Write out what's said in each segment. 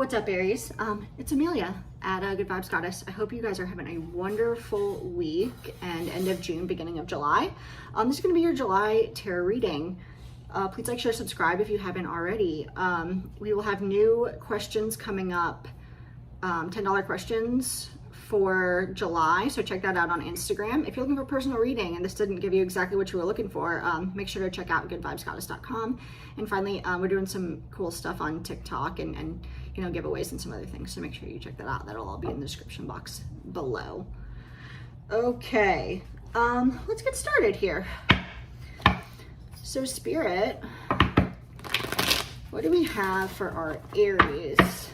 What's up, Aries? It's Amelia at Good Vibes Goddess. I hope you guys are having a wonderful week and end of June, beginning of July. This is going to be your July tarot reading. Please like, share, subscribe if you haven't already. We will have new questions coming up, $10 questions for July, so check that out on Instagram. If you're looking for personal reading and this didn't give you exactly what you were looking for, make sure to check out goodvibesgoddess.com. And finally, we're doing some cool stuff on TikTok and you know, giveaways and some other things, so make sure you check that out. That'll all be in the description box below. Okay, let's get started here. So Spirit, what do we have for our Aries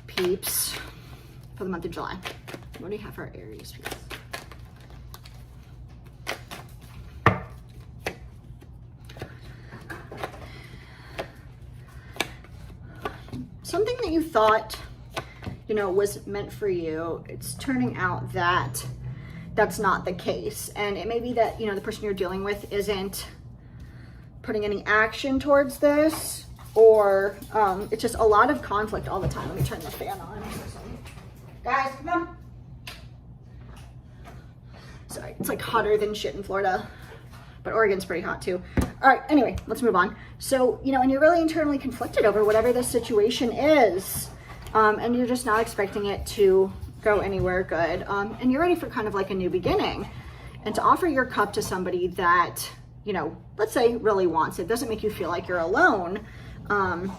peeps for the month of July? What do you have for our Aries peeps? Something that you thought, you know, was meant for you, it's turning out that that's not the case. And it may be that, you know, the person you're dealing with isn't putting any action towards this, or it's just a lot of conflict all the time. Let me turn the fan on. Guys, come on. Sorry, it's like hotter than shit in Florida, but Oregon's pretty hot too. All right, anyway, let's move on. So, you know, and you're really internally conflicted over whatever this situation is, and you're just not expecting it to go anywhere good, and you're ready for kind of like a new beginning. And to offer your cup to somebody that, you know, let's say really wants it, doesn't make you feel like you're alone, and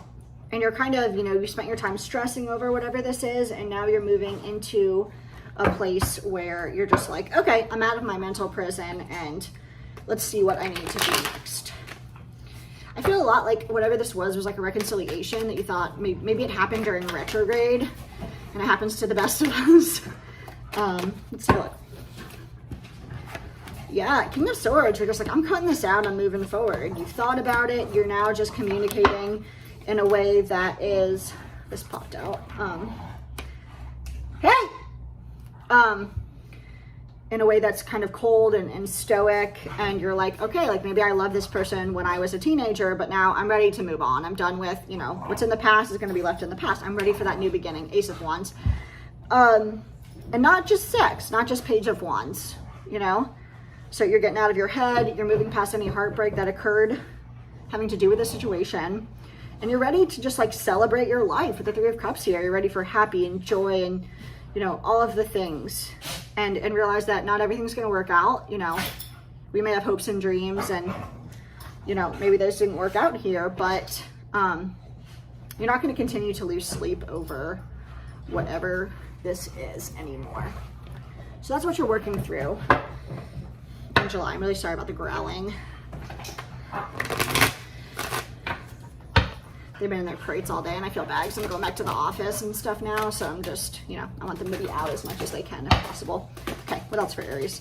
you're kind of, you know, you spent your time stressing over whatever this is, and now you're moving into a place where you're just like, okay, I'm out of my mental prison, and let's see what I need to do next. I feel a lot like whatever this was like a reconciliation that you thought maybe it happened during retrograde, and it happens to the best of us. Let's take a look. Yeah, King of Swords, you're just like, I'm cutting this out, I'm moving forward. You've thought about it, you're now just communicating in a way that is, this popped out. In a way that's kind of cold and stoic, and you're like, okay, like maybe I loved this person when I was a teenager, but now I'm ready to move on. I'm done with, you know, what's in the past is going to be left in the past. I'm ready for that new beginning. Ace of Wands. And not just sex, not just Page of Wands, you know? So you're getting out of your head, you're moving past any heartbreak that occurred having to do with the situation, and you're ready to just like celebrate your life with the Three of Cups here. You're ready for happy and joy and, you know, all of the things, and realize that not everything's going to work out. You know, we may have hopes and dreams, and, you know, maybe those didn't work out here, but you're not going to continue to lose sleep over whatever this is anymore. So that's what you're working through in July. I'm really sorry about the growling. They've been in their crates all day, and I feel bad because I'm going back to the office and stuff now, so I'm just, you know, I want them to be out as much as they can if possible. Okay, what else for Aries?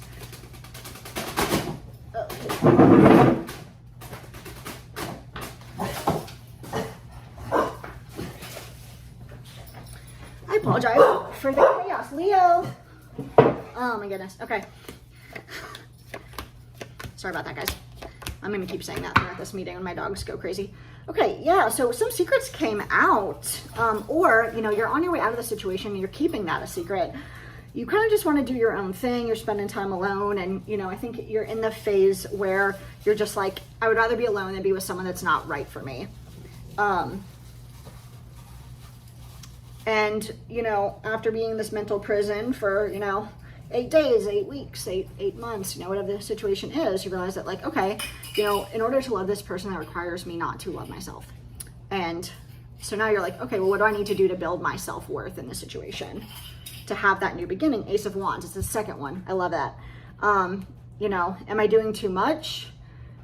I apologize for the chaos, Leo. Oh my goodness. Okay. Sorry about that, guys. I'm gonna keep saying that throughout this meeting when my dogs go crazy. Okay, yeah, so some secrets came out, or, you know, you're on your way out of the situation and you're keeping that a secret. You kind of just want to do your own thing. You're spending time alone, and, you know, I think you're in the phase where you're just like, I would rather be alone than be with someone that's not right for me. And, you know, after being in this mental prison for, you know, 8 days, 8 weeks, 8 months, you know, whatever the situation is, you realize that, like, okay, you know, in order to love this person, that requires me not to love myself. And so now you're like, okay, well, what do I need to do to build my self-worth in this situation to have that new beginning? Ace of Wands, it's the second one. I love that. You know, am I doing too much?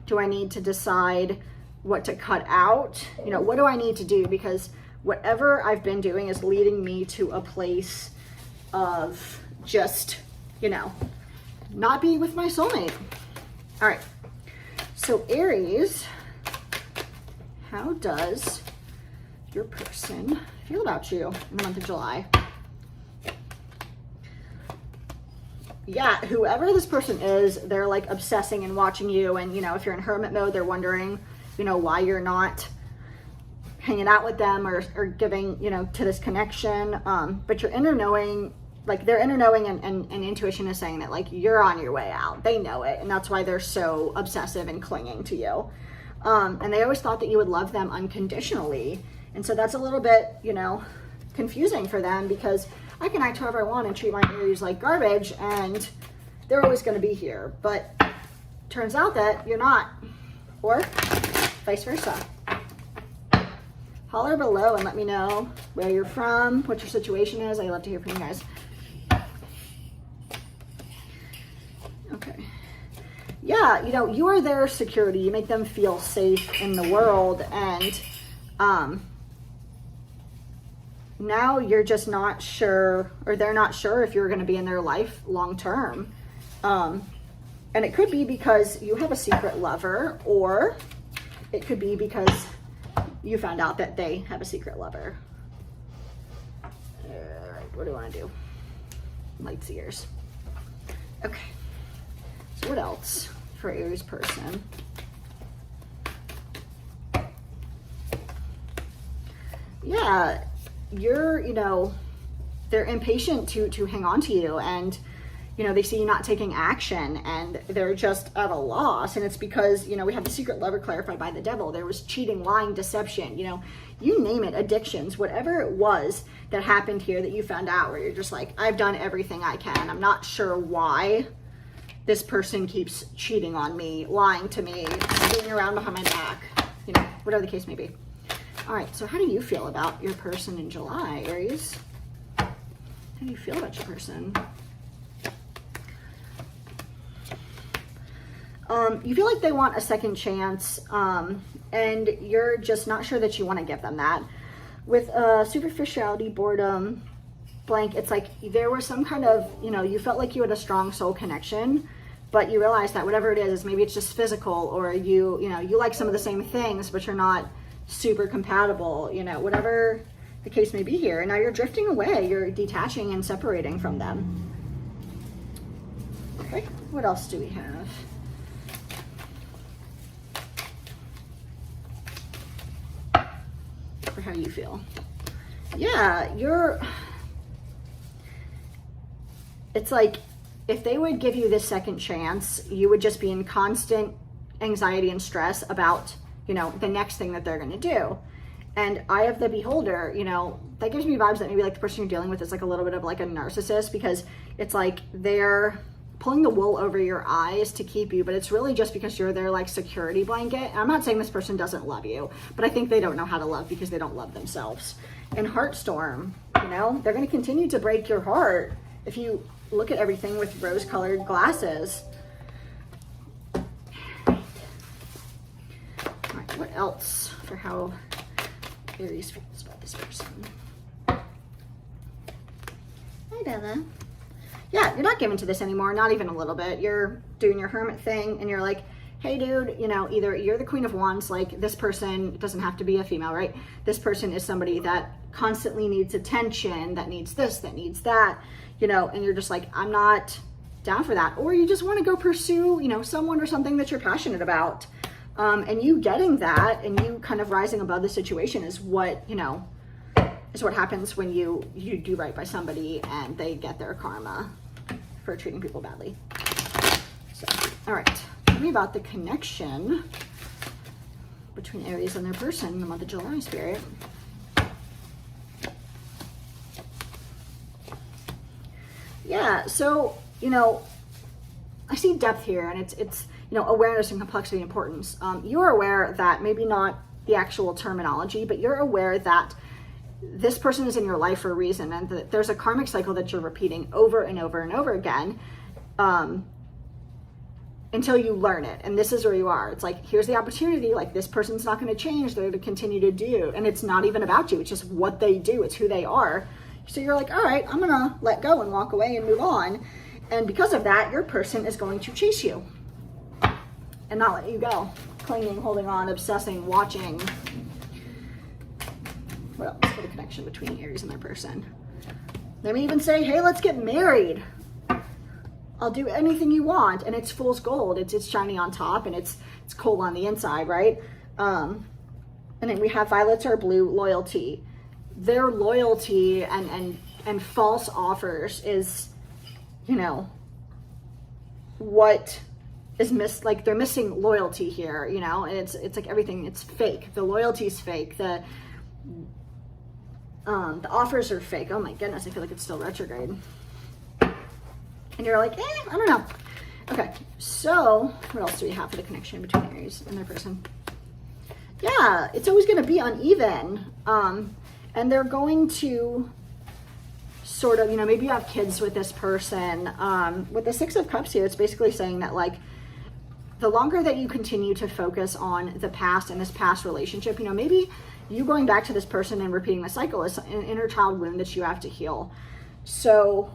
Do I need to decide what to cut out? You know, what do I need to do? Because whatever I've been doing is leading me to a place of just, you know, not being with my soulmate. All right, so Aries, how does your person feel about you in the month of July? Yeah, whoever this person is, they're like obsessing and watching you, and, you know, if you're in hermit mode, they're wondering, you know, why you're not hanging out with them or giving, you know, to this connection. But your inner knowing, like their inner knowing and intuition is saying that like you're on your way out. They know it. And that's why they're so obsessive and clinging to you. And they always thought that you would love them unconditionally. And so that's a little bit, you know, confusing for them, because I can act however I want and treat my Aries like garbage and they're always going to be here. But turns out that you're not, or vice versa. Holler below and let me know where you're from, what your situation is. I love to hear from you guys. Okay. Yeah, you know, you are their security. You make them feel safe in the world. And now you're just not sure, or they're not sure if you're going to be in their life long term. And it could be because you have a secret lover, or it could be because you found out that they have a secret lover. All right, what do I want to do? Lights, ears. Okay. So what else for Aries person? Yeah, you're, you know, they're impatient to hang on to you, and you know, they see you not taking action and they're just at a loss. And it's because, you know, we have the secret lover clarified by the devil. There was cheating, lying, deception, you know, you name it, addictions, whatever it was that happened here that you found out where you're just like, I've done everything I can. I'm not sure why this person keeps cheating on me, lying to me, screwing around behind my back, you know, whatever the case may be. All right, so how do you feel about your person in July, Aries? How do you feel about your person? You feel like they want a second chance, and you're just not sure that you want to give them that. With superficiality, boredom, blank, it's like there was some kind of, you know, you felt like you had a strong soul connection, but you realized that whatever it is maybe it's just physical, or you know, you like some of the same things, but you're not super compatible, you know, whatever the case may be here. And now you're drifting away, you're detaching and separating from them. Okay, what else do we have? For how you feel. Yeah, it's like if they would give you this second chance, you would just be in constant anxiety and stress about, you know, the next thing that they're going to do. And Eye of the Beholder, you know, that gives me vibes that maybe like the person you're dealing with is like a little bit of like a narcissist, because it's like they're pulling the wool over your eyes to keep you, but it's really just because you're their like security blanket. And I'm not saying this person doesn't love you, but I think they don't know how to love because they don't love themselves. And Heartstorm, you know, they're going to continue to break your heart if you look at everything with rose-colored glasses. All right, what else for how Aries feels about this person? Hi, Bella. Yeah, you're not given to this anymore, not even a little bit. You're doing your hermit thing and you're like, hey dude, you know, either you're the Queen of Wands, like this person doesn't have to be a female, right? This person is somebody that constantly needs attention, that needs this, that needs that, you know, and you're just like, I'm not down for that. Or you just want to go pursue, you know, someone or something that you're passionate about. And you getting that and you kind of rising above the situation is what, you know, is what happens when you do right by somebody and they get their karma for treating people badly. So, all right, tell me about the connection between Aries and their person in the month of July, Spirit. Yeah, so, you know, I see depth here, and it's you know, awareness and complexity and importance. You're aware that maybe not the actual terminology, but you're aware that this person is in your life for a reason, and that there's a karmic cycle that you're repeating over and over and over again until you learn it. And this is where you are. It's like, here's the opportunity. Like, this person's not going to change. They're going to continue to do. And it's not even about you. It's just what they do. It's who they are. So you're like, all right, I'm going to let go and walk away and move on. And because of that, your person is going to chase you and not let you go. Clinging, holding on, obsessing, watching. What else for the connection between Aries and their person? They may even say, hey, let's get married. I'll do anything you want. And it's fool's gold. It's shiny on top and it's cold on the inside, right? And then we have violets are blue, loyalty. Their loyalty and false offers is, you know, what is like they're missing loyalty here, you know, and it's like everything, it's fake. The loyalty is fake. The offers are fake. Oh my goodness, I feel like it's still retrograde. And you're like, I don't know. Okay, so what else do we have for the connection between Aries and their person? Yeah, it's always going to be uneven. And they're going to sort of, you know, maybe you have kids with this person. With the Six of Cups here, it's basically saying that, like, the longer that you continue to focus on the past and this past relationship, you know, maybe you going back to this person and repeating the cycle is an inner child wound that you have to heal. So,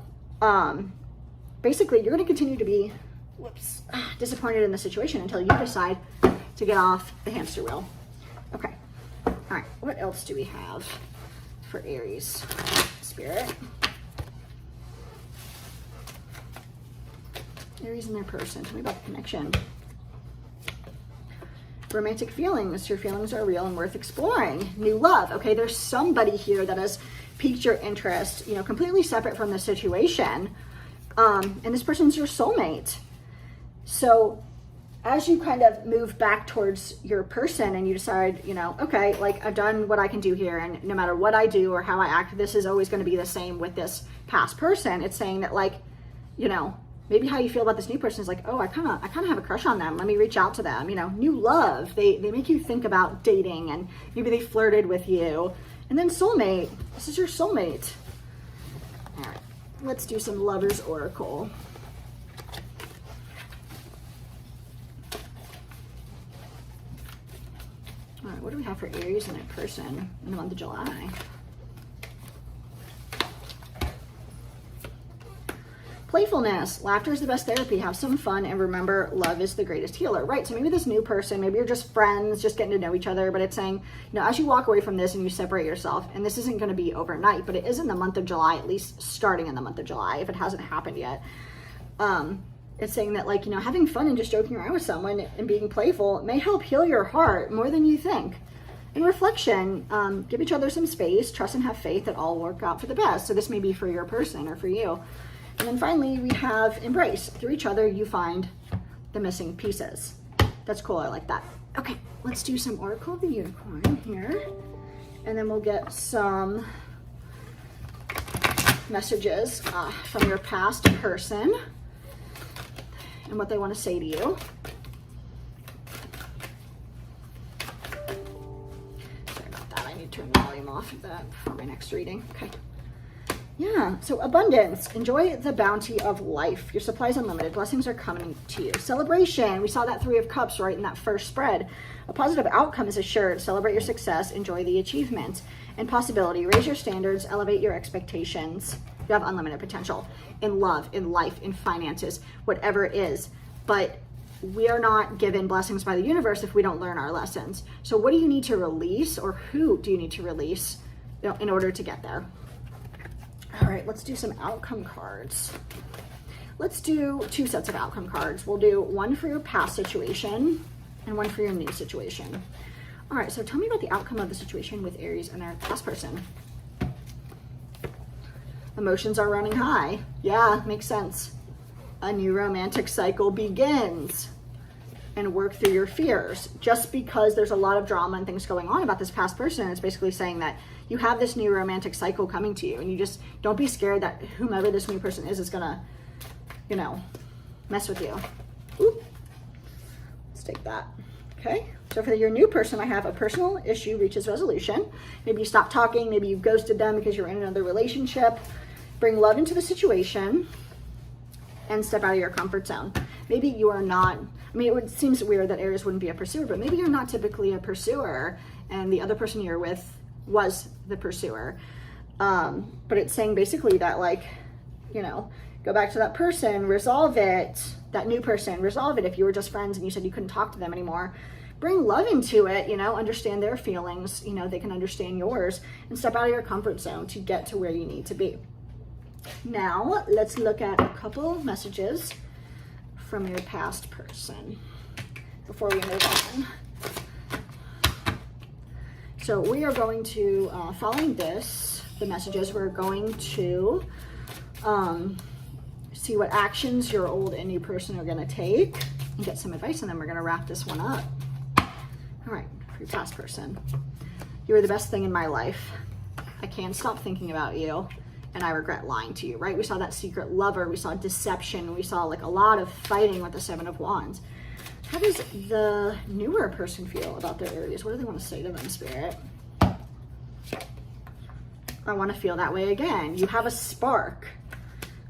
basically, you're going to continue to be disappointed in the situation until you decide to get off the hamster wheel. Okay. All right. What else do we have for Aries? Spirit. Aries and their person. Tell me about the connection. Romantic feelings. Your feelings are real and worth exploring. New love. Okay, there's somebody here that has piqued your interest, you know, completely separate from the situation. And this person's your soulmate. So as you kind of move back towards your person and you decide, you know, okay, like, I've done what I can do here, and no matter what I do or how I act, this is always going to be the same with this past person. It's saying that, like, you know, maybe how you feel about this new person is like, oh, I kind of have a crush on them. Let me reach out to them. You know, new love. They make you think about dating, and maybe they flirted with you. And then soulmate. This is your soulmate. All right, let's do some Lovers Oracle. All right, what do we have for Aries and their person in the month of July? Playfulness. Laughter is the best therapy. Have some fun, and remember, love is the greatest healer. Right, so maybe this new person, maybe you're just friends, just getting to know each other, but it's saying, you know, as you walk away from this and you separate yourself, and this isn't going to be overnight, but it is in the month of July, at least starting in the month of July, if it hasn't happened yet. It's saying that, like, you know, having fun and just joking around with someone and being playful may help heal your heart more than you think. In reflection, give each other some space, trust and have faith that all work out for the best. So this may be for your person or for you. And then finally, we have embrace. Through each other, you find the missing pieces. That's cool. I like that. Okay, let's do some Oracle of the Unicorn here. And then we'll get some messages from your past person and what they want to say to you. Sorry about that. I need to turn the volume off of that for my next reading. Okay. Yeah, so abundance. Enjoy the bounty of life. Your supply is unlimited. Blessings are coming to you. Celebration. We saw that Three of Cups right in that first spread. A positive outcome is assured. Celebrate your success. Enjoy the achievement and possibility. Raise your standards. Elevate your expectations. You have unlimited potential in love, in life, in finances, whatever it is. But we are not given blessings by the universe if we don't learn our lessons. So what do you need to release, or who do you need to release, you know, in order to get there? All right, let's do some outcome cards. Let's do 2 sets of outcome cards. We'll do one for your past situation and one for your new situation. All right, so tell me about the outcome of the situation with Aries and their past person. Emotions are running high. Yeah, makes sense. A new romantic cycle begins. And work through your fears. Just because there's a lot of drama and things going on about this past person, it's basically saying that you have this new romantic cycle coming to you, and you just don't be scared that whomever this new person is gonna, you know, mess with you. Ooh. Let's take that. Okay, so for your new person, I have a personal issue reaches resolution. Maybe you stop talking, maybe you ghosted them because you're in another relationship. Bring love into the situation and step out of your comfort zone. Maybe you are not, I mean, it seems weird that Aries wouldn't be a pursuer, but maybe you're not typically a pursuer and the other person you're with was the pursuer. But it's saying basically that, like, you know, go back to that person, resolve it, that new person, resolve it. If you were just friends and you said you couldn't talk to them anymore, bring love into it, you know, understand their feelings, you know, they can understand yours, and step out of your comfort zone to get to where you need to be. Now, let's look at a couple messages from your past person before we move on. So we are going to, following this, the messages, we're going to see what actions your old and new person are gonna take and get some advice, and then we're gonna wrap this one up. All right, for your past person. You were the best thing in my life. I can't stop thinking about you, and I regret lying to you, right? We saw that secret lover, we saw deception, we saw like a lot of fighting with the Seven of Wands. How does the newer person feel about their Aries? What do they want to say to them, Spirit? I want to feel that way again. You have a spark.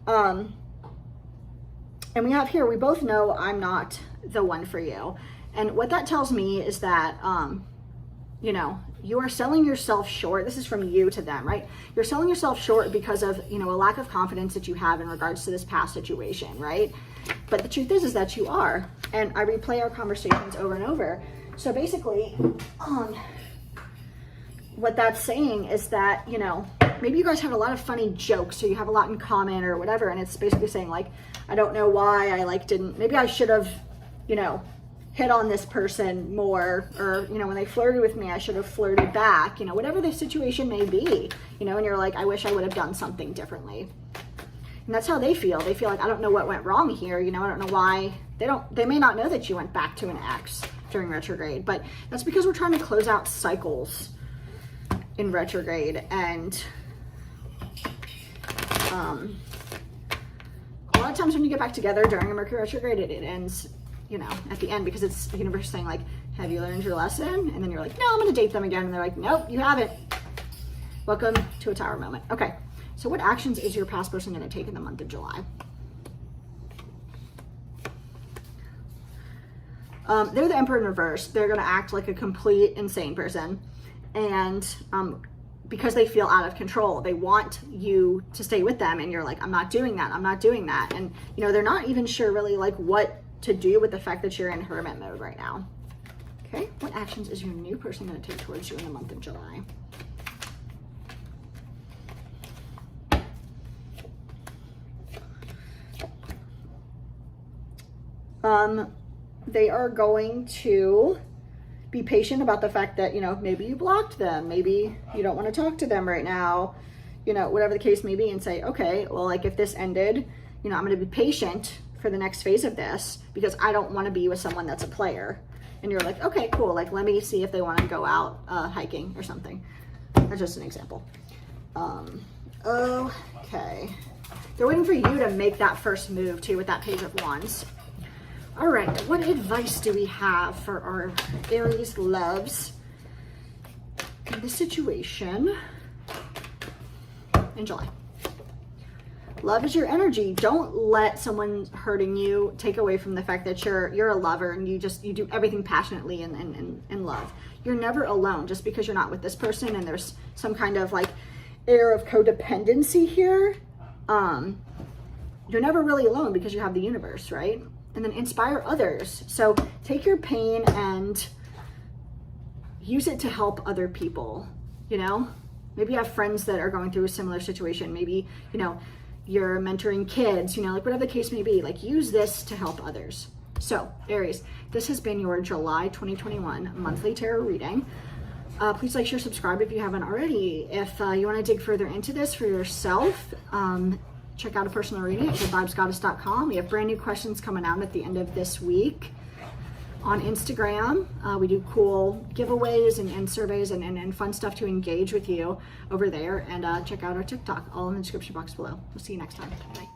And we have here, we both know I'm not the one for you. And what that tells me is that, you know, you are selling yourself short. This is from you to them, right? You're selling yourself short because of, you know, a lack of confidence that you have in regards to this past situation, right? But the truth is that you are. And I replay our conversations over and over. So basically, what that's saying is that, you know, maybe you guys have a lot of funny jokes, or you have a lot in common or whatever. And it's basically saying like, I don't know why I like didn't, maybe I should have, you know, hit on this person more, or, you know, when they flirted with me, I should have flirted back, you know, whatever the situation may be, you know, and you're like, I wish I would have done something differently. And that's how they feel. They feel like, I don't know what went wrong here. You know, I don't know why. They may not know that you went back to an ex during retrograde, but that's because we're trying to close out cycles in retrograde. And a lot of times when you get back together during a Mercury retrograde, it ends, you know, at the end, because it's the universe saying like, have you learned your lesson? And then you're like, no, I'm going to date them again. And they're like, nope, you haven't. Welcome to a tower moment. Okay. So what actions is your past person going to take in the month of July? They're the Emperor in reverse. They're going to act like a complete insane person. And because they feel out of control, they want you to stay with them. And you're like, I'm not doing that. I'm not doing that. And, you know, they're not even sure really like what to do with the fact that you're in hermit mode right now. Okay. What actions is your new person going to take towards you in the month of July? They are going to be patient about the fact that, you know, maybe you blocked them, maybe you don't want to talk to them right now, you know, whatever the case may be, and say, okay, well, like if this ended, you know, I'm going to be patient for the next phase of this because I don't want to be with someone that's a player. And you're like, okay, cool. Like, let me see if they want to go out hiking or something. That's just an example. Okay. They're waiting for you to make that first move too with that Page of Wands. All right, what advice do we have for our Aries loves in this situation in July? Love is your energy. Don't let someone hurting you take away from the fact that you're a lover and you do everything passionately and love. You're never alone just because you're not with this person and there's some kind of like air of codependency here. You're never really alone because you have the universe, right? And then inspire others. So take your pain and use it to help other people, you know? Maybe you have friends that are going through a similar situation. Maybe, you know, you're mentoring kids, you know, like whatever the case may be, like use this to help others. So Aries, this has been your July 2021 monthly tarot reading. Please like, share, subscribe if you haven't already. If you want to dig further into this for yourself, check out a personal reading at goodvibesgoddess.com. We have brand new questions coming out at the end of this week on Instagram. We do cool giveaways and surveys and fun stuff to engage with you over there. And check out our TikTok, all in the description box below. We'll see you next time. Bye.